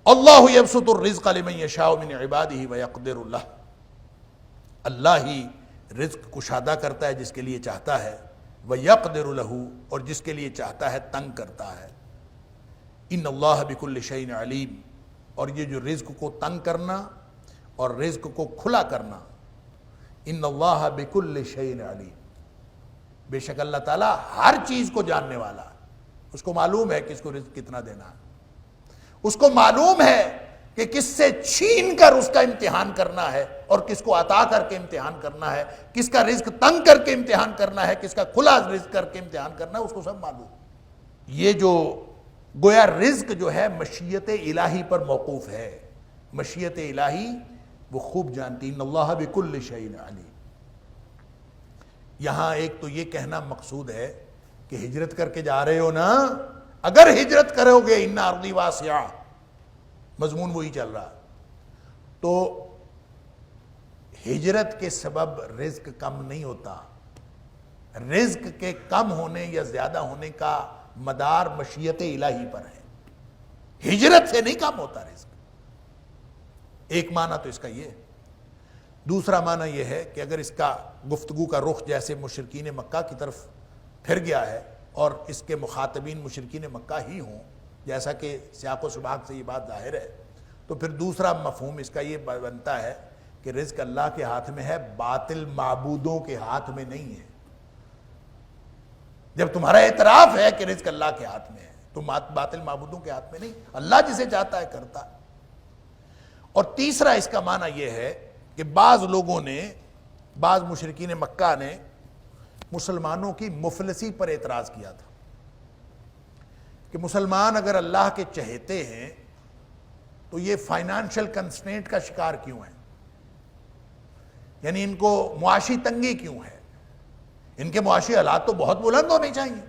اللہ یبسط الرزق لمن یشاء من عبادہ ویقدر لہ، اللہ ہی رزق کشادہ کرتا ہے جس کے لیے چاہتا ہے، ویقدر لہ، اور جس کے لیے چاہتا ہے تنگ کرتا ہے۔ ان اللہ بکل شیء علیم، اور یہ جو رزق کو تنگ کرنا اور رزق کو کھلا کرنا، ان اللہ بکل شیء علیم، بے شک اللہ تعالیٰ ہر چیز کو جاننے والا ہے۔ اس کو معلوم ہے کہ اس کو رزق کتنا دینا ہے، اس کو معلوم ہے کہ کس سے چھین کر اس کا امتحان کرنا ہے اور کس کو عطا کر کے امتحان کرنا ہے، کس کا رزق تنگ کر کے امتحان کرنا ہے، کس کا کھلا رزق کر کے امتحان کرنا ہے، اس کو سب معلوم۔ یہ جو گویا رزق جو ہے مشیت الہی پر موقوف ہے، مشیت الہی وہ خوب جانتی، ان اللہ بکل شیء علیم۔ یہاں ایک تو یہ کہنا مقصود ہے کہ ہجرت کر کے جا رہے ہو نا، اگر ہجرت کرو گے ان ارضی واسعہ، مضمون وہی چل رہا، تو ہجرت کے سبب رزق کم نہیں ہوتا، رزق کے کم ہونے یا زیادہ ہونے کا مدار مشیت الہی پر ہے، ہجرت سے نہیں کم ہوتا رزق۔ ایک معنی تو اس کا یہ ہے۔ دوسرا معنی یہ ہے کہ اگر اس کا گفتگو کا رخ جیسے مشرکین مکہ کی طرف پھر گیا ہے اور اس کے مخاطبین مشرکین مکہ ہی ہوں، جیسا کہ سیاق و سباق سے یہ بات ظاہر ہے، تو پھر دوسرا مفہوم اس کا یہ بنتا ہے کہ رزق اللہ کے ہاتھ میں ہے، باطل معبودوں کے ہاتھ میں نہیں ہے۔ جب تمہارا اعتراف ہے کہ رزق اللہ کے ہاتھ میں ہے تو باطل معبودوں کے ہاتھ میں نہیں، اللہ جسے چاہتا ہے کرتا ہے۔ اور تیسرا اس کا معنی یہ ہے کہ بعض لوگوں نے، بعض مشرکین مکہ نے مسلمانوں کی مفلسی پر اعتراض کیا تھا کہ مسلمان اگر اللہ کے چہیتے ہیں تو یہ فائنانشل کنسٹرینٹ کا شکار کیوں ہیں، یعنی ان کو معاشی تنگی کیوں ہے، ان کے معاشی حالات تو بہت بلند ہونے چاہیے۔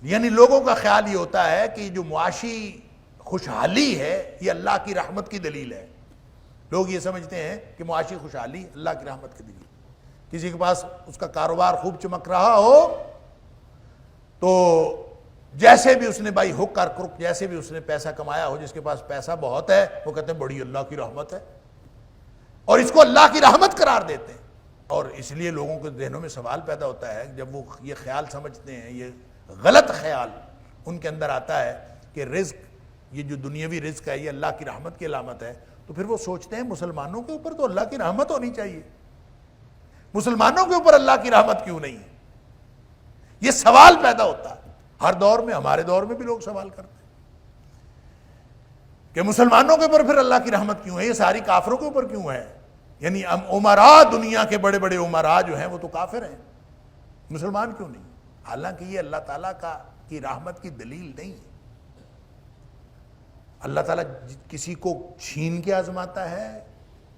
یعنی لوگوں کا خیال یہ ہوتا ہے کہ جو معاشی خوشحالی ہے یہ اللہ کی رحمت کی دلیل ہے۔ لوگ یہ سمجھتے ہیں کہ معاشی خوشحالی اللہ کی رحمت کی دلیل۔ کسی کے پاس اس کا کاروبار خوب چمک رہا ہو تو جیسے بھی اس نے بھائی ہک اور کرک، جیسے بھی اس نے پیسہ کمایا ہو، جس کے پاس پیسہ بہت ہے وہ کہتے ہیں بڑی اللہ کی رحمت ہے، اور اس کو اللہ کی رحمت قرار دیتے ہیں۔ اور اس لیے لوگوں کے ذہنوں میں سوال پیدا ہوتا ہے جب وہ یہ خیال سمجھتے ہیں، یہ غلط خیال ان کے اندر آتا ہے کہ رزق، یہ جو دنیاوی رزق ہے یہ اللہ کی رحمت کی علامت ہے، تو پھر وہ سوچتے ہیں مسلمانوں کے اوپر تو اللہ کی رحمت ہونی چاہیے، مسلمانوں کے اوپر اللہ کی رحمت کیوں نہیں ہے؟ یہ سوال پیدا ہوتا ہے ہر دور میں، ہمارے دور میں بھی لوگ سوال کرتے ہیں کہ مسلمانوں کے اوپر پھر اللہ کی رحمت کیوں ہے، یہ ساری کافروں کے اوپر کیوں ہے؟ یعنی امراء، دنیا کے بڑے بڑے امراء جو ہیں وہ تو کافر ہیں، مسلمان کیوں نہیں؟ حالانکہ یہ اللہ تعالیٰ کی رحمت کی دلیل نہیں ہے۔ اللہ تعالیٰ کسی کو چھین کے آزماتا ہے،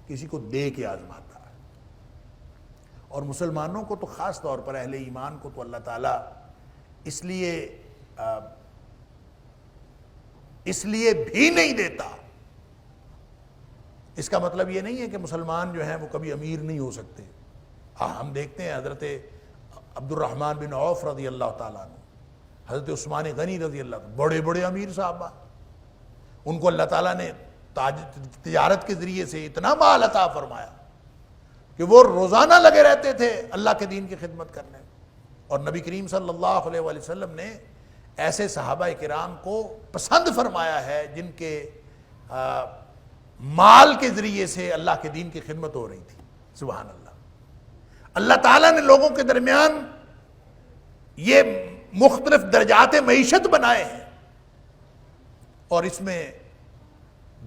کسی کو دے کے آزماتا ہے، اور مسلمانوں کو تو خاص طور پر، اہل ایمان کو تو اللہ تعالیٰ اس لیے بھی نہیں دیتا۔ اس کا مطلب یہ نہیں ہے کہ مسلمان جو ہیں وہ کبھی امیر نہیں ہو سکتے۔ ہم دیکھتے ہیں حضرت عبد الرحمن بن عوف رضی اللہ تعالیٰ عنہ، حضرت عثمان غنی رضی اللہ عنہ، بڑے بڑے امیر صحابہ، ان کو اللہ تعالیٰ نے تجارت کے ذریعے سے اتنا مال عطا فرمایا کہ وہ روزانہ لگے رہتے تھے اللہ کے دین کی خدمت کرنے میں۔ اور نبی کریم صلی اللہ علیہ وآلہ وسلم نے ایسے صحابہ کرام کو پسند فرمایا ہے جن کے مال کے ذریعے سے اللہ کے دین کی خدمت ہو رہی تھی۔ سبحان اللہ۔ اللہ تعالیٰ نے لوگوں کے درمیان یہ مختلف درجات معیشت بنائے ہیں، اور اس میں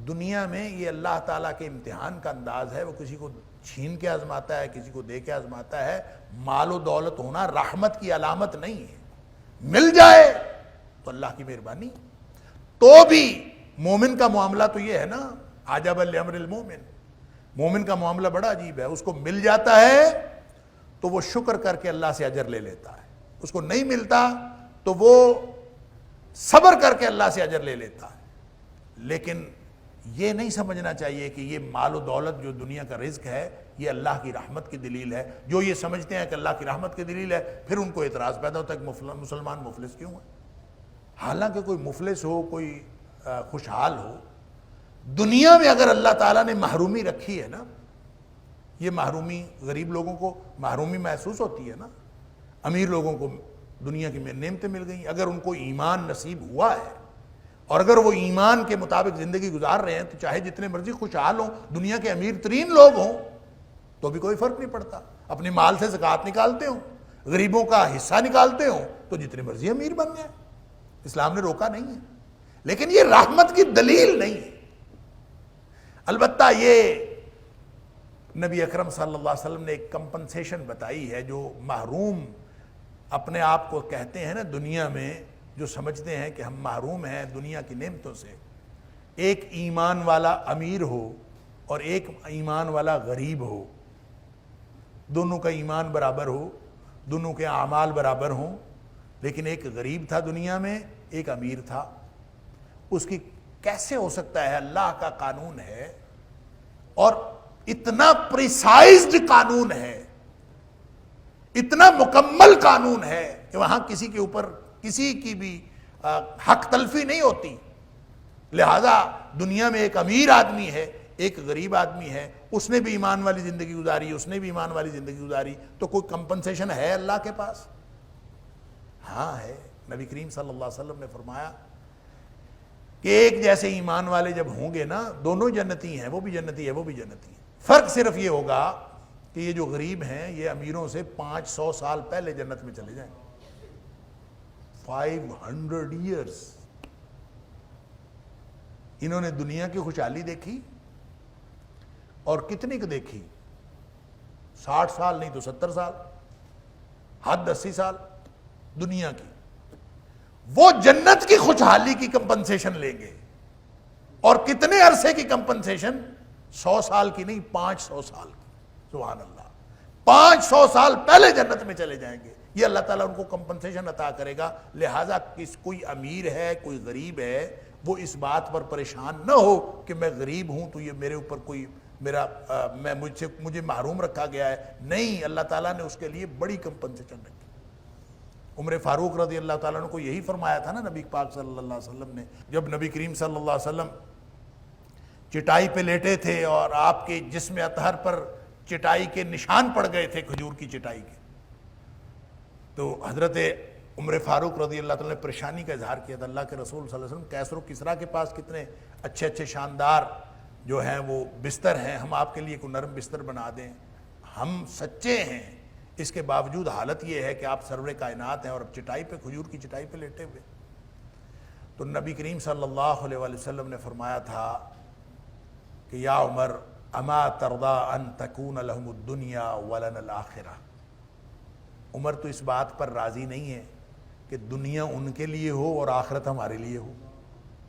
دنیا میں یہ اللہ تعالیٰ کے امتحان کا انداز ہے، وہ کسی کو چھین کے آزماتا ہے، کسی کو دے کے آزماتا ہے۔ مال و دولت ہونا رحمت کی علامت نہیں ہے، مل جائے تو اللہ کی مہربانی۔ تو بھی مومن کا معاملہ تو یہ ہے نا، عجب لامر المومن، مومن کا معاملہ بڑا عجیب ہے۔ اس کو مل جاتا ہے تو وہ شکر کر کے اللہ سے اجر لے لیتا ہے، اس کو نہیں ملتا تو وہ صبر کر کے اللہ سے اجر لے لیتا ہے۔ لیکن یہ نہیں سمجھنا چاہیے کہ یہ مال و دولت جو دنیا کا رزق ہے یہ اللہ کی رحمت کی دلیل ہے۔ جو یہ سمجھتے ہیں کہ اللہ کی رحمت کی دلیل ہے، پھر ان کو اعتراض پیدا ہوتا ہے کہ مسلمان مفلس کیوں ہے؟ حالانکہ کوئی مفلس ہو، کوئی خوشحال ہو. دنیا میں اگر اللہ تعالیٰ نے محرومی رکھی ہے نا, یہ محرومی غریب لوگوں کو محرومی محسوس ہوتی ہے نا, امیر لوگوں کو دنیا کی نعمتیں مل گئیں. اگر ان کو ایمان نصیب ہوا ہے اور اگر وہ ایمان کے مطابق زندگی گزار رہے ہیں تو چاہے جتنے مرضی خوشحال ہوں, دنیا کے امیر ترین لوگ ہوں, تو بھی کوئی فرق نہیں پڑتا. اپنے مال سے زکوٰۃ نکالتے ہوں, غریبوں کا حصہ نکالتے ہوں, تو جتنے مرضی امیر بن جائیں, اسلام نے روکا نہیں ہے. لیکن یہ رحمت کی دلیل نہیں ہے. البتہ یہ نبی اکرم صلی اللہ علیہ وسلم نے ایک کمپنسیشن بتائی ہے. جو محروم اپنے آپ کو کہتے ہیں نا دنیا میں, جو سمجھتے ہیں کہ ہم محروم ہیں دنیا کی نعمتوں سے, ایک ایمان والا امیر ہو اور ایک ایمان والا غریب ہو, دونوں کا ایمان برابر ہو, دونوں کے اعمال برابر ہوں, لیکن ایک غریب تھا دنیا میں, ایک امیر تھا. اس کی کیسے ہو سکتا ہے؟ اللہ کا قانون ہے اور اتنا پریسائزڈ قانون ہے, اتنا مکمل قانون ہے کہ وہاں کسی کے اوپر کسی کی بھی حق تلفی نہیں ہوتی. لہذا دنیا میں ایک امیر آدمی ہے, ایک غریب آدمی ہے, اس نے بھی ایمان والی زندگی گزاری, اس نے بھی ایمان والی زندگی گزاری, تو کوئی کمپنسیشن ہے اللہ کے پاس؟ ہاں ہے. نبی کریم صلی اللہ علیہ وسلم نے فرمایا کہ ایک جیسے ایمان والے جب ہوں گے نا, دونوں جنتی ہیں, وہ بھی جنتی ہے وہ بھی جنتی ہے. فرق صرف یہ ہوگا کہ یہ جو غریب ہیں یہ امیروں سے 500 سال پہلے جنت میں چلے جائیں. 500 years انہوں نے دنیا کی خوشحالی دیکھی, اور کتنی کو دیکھی؟ 60 سال نہیں تو 70 سال, حد 80 سال دنیا کی. وہ جنت کی خوشحالی کی کمپنسیشن لیں گے, اور کتنے عرصے کی کمپنسیشن؟ 100 سال کی نہیں, 500 سال کی. سبحان اللہ, 500 سال پہلے جنت میں چلے جائیں گے. یہ اللہ تعالیٰ ان کو کمپنسیشن عطا کرے گا. لہٰذا کوئی امیر ہے کوئی غریب ہے, وہ اس بات پر پریشان نہ ہو کہ میں غریب ہوں تو یہ میرے اوپر کوئی مجھے محروم رکھا گیا ہے. نہیں, اللہ تعالیٰ نے اس کے لیے بڑی کمپنسیشن رکھی. عمر فاروق رضی اللہ تعالیٰ عنہ کو یہی فرمایا تھا نا نبی پاک صلی اللہ علیہ وسلم نے, جب نبی کریم صلی اللہ علیہ وسلم چٹائی پہ لیٹے تھے اور آپ کے جسم اطہر پر چٹائی کے نشان پڑ گئے تھے, کھجور کی چٹائی کے, تو حضرت عمر فاروق رضی اللہ تعالیٰ نے پریشانی کا اظہار کیا تھا. اللہ کے رسول صلی اللہ علیہ وسلم, کیسر و کسریٰ کے پاس کتنے اچھے اچھے شاندار جو ہیں وہ بستر ہیں, ہم آپ کے لیے کوئی نرم بستر بنا دیں. ہم سچے ہیں, اس کے باوجود حالت یہ ہے کہ آپ سرور کائنات ہیں اور اب چٹائی پہ, کھجور کی چٹائی پہ لیٹے ہوئے. تو نبی کریم صلی اللہ علیہ وسلم نے فرمایا تھا کہ یا عمر اما ترضى ان تکون لهم الدنیا ولنا الآخرہ. عمر تو اس بات پر راضی نہیں ہے کہ دنیا ان کے لیے ہو اور آخرت ہمارے لیے ہو؟